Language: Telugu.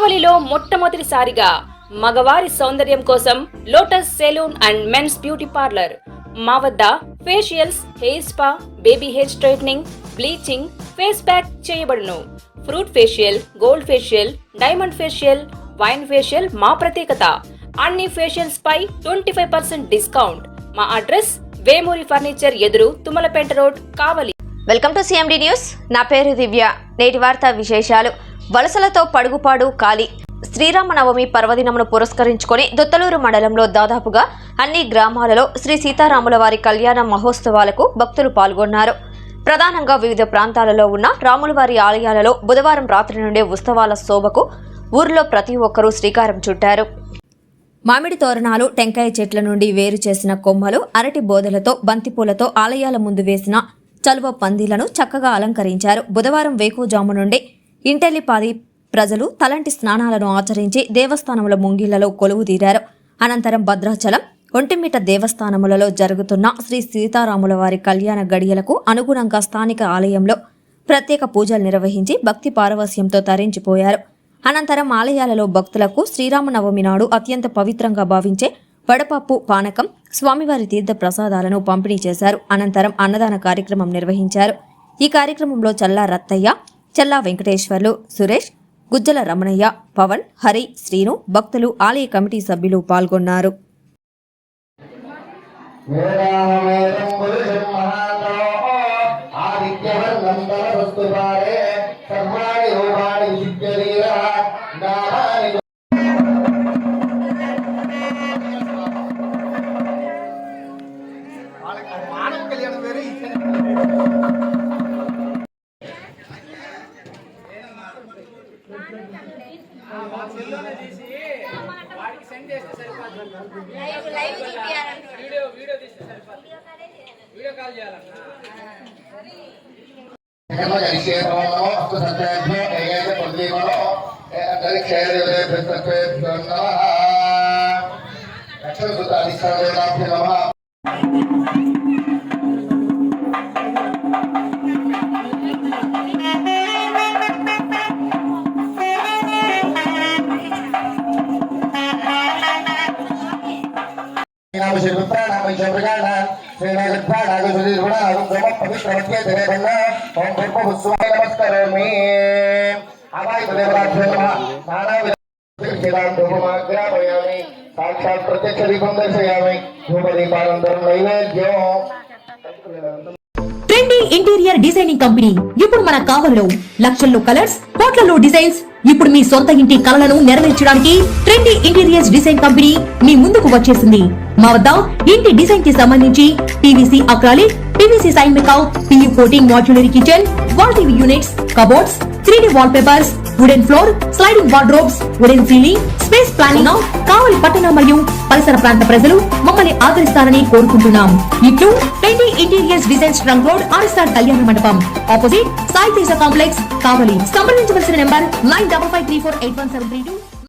కావలిలో మొట్టమొదటిసారిగా మగవారి సౌందర్యం కోసం lotus salon and men's beauty parlour. మా వద్ద facials, hair spa, baby hair straightening, bleaching, face pack చేయబడును. Fruit facial, gold facial, diamond facial, wine facial మా ప్రత్యేకత. అన్ని ఫేషియల్స్ పై 25% డిస్కౌంట్. మా అడ్రస్ వేమూరి ఫర్నిచర్ ఎదురు, Tummalapeta road, Kavali. Welcome to CMD news. నా పేరు దివ్య. నేటి వార్తా విశేషాలు. వలసలతో పడుగుపాడు ఖాళీ. శ్రీరామనవమి పర్వదినమును పురస్కరించుకొని దొత్తలూరు మండలంలో దాదాపుగా అన్ని గ్రామాలలో శ్రీ సీతారాముల వారి కళ్యాణ మహోత్సవాలకు భక్తులు పాల్గొన్నారు. ప్రధానంగా వివిధ ప్రాంతాలలో ఉన్న రాములవారి ఆలయాలలో బుధవారం రాత్రి నుండే ఉత్సవాల శోభకు ఊర్లో ప్రతి ఒక్కరూ శ్రీకారం చుట్టారు. మామిడి తోరణాలు, టెంకాయ చెట్ల నుండి వేరు చేసిన కొమ్మలు, అరటి బోదలతో, బంతిపూలతో ఆలయాల ముందు వేసిన చలువ పందిలను చక్కగా అలంకరించారు. బుధవారం వేకువజాము నుండి ఇంటెల్లిపాది ప్రజలు తలంటి స్నానాలను ఆచరించి దేవస్థానముల ముంగిళ్లలో కొలువు తీరారు. అనంతరం భద్రాచలం, ఒంటిమిట్ట దేవస్థానములలో జరుగుతున్న శ్రీ సీతారాముల వారి కళ్యాణ గడియలకు అనుగుణంగా స్థానిక ఆలయంలో ప్రత్యేక పూజలు నిర్వహించి భక్తి పారవస్యంతో తరించిపోయారు. అనంతరం ఆలయాలలో భక్తులకు శ్రీరామనవమి నాడు అత్యంత పవిత్రంగా భావించే వడపప్పు, పానకం, స్వామివారి తీర్థ ప్రసాదాలను పంపిణీ చేశారు. అనంతరం అన్నదాన కార్యక్రమం నిర్వహించారు. ఈ కార్యక్రమంలో చల్లా రత్తయ్య, చల్లా వెంకటేశ్వర్లు, సురేష్, గుజ్జల రమణయ్య, పవన్, హరి, శ్రీను, భక్తులు, ఆలయ కమిటీ సభ్యులు పాల్గొన్నారు. సాక్షాత్ ప్రత్యక్ష దీపం దర్శయామి. ధూపదీపానంతరం నైవేద్యం. ట్రెండీ ఇంటీరియర్ డిజైనింగ్ కంపెనీ ఇప్పుడు మన కావలిలో లక్షల్లో కలర్స్, కోట్లలో డిజైన్స్. ఇప్పుడు మీ సొంత ఇంటి కలలను నెరవేర్చడానికి ట్రెండీ ఇంటీరియర్స్ డిజైన్ కంపెనీ మీ ముందుకు వచ్చేసింది. మా వద్ద ఇంటి డిజైన్ కి సంబంధించి పీవీసీ అక్రాలిక్, పీవీసీ సైన్ మేకౌట్, PU coating, modular kitchen, wall TV units, cupboards, 3D wall papers, wooden floor, sliding wardrobes, wooden ceiling, space planning. Kavali పట్టణ మరియు పరిసర ప్రాంత ప్రజలు మమ్మల్ని ఆదరిస్తారని కోరుకుంటున్నాం. ఇట్లు trendy interiors designs, trunk road, RSR Kalyana Mandapam, opposite Sai Teja complex, Kavali. సంప్రదించవలసిన నెంబర్ 9553481732.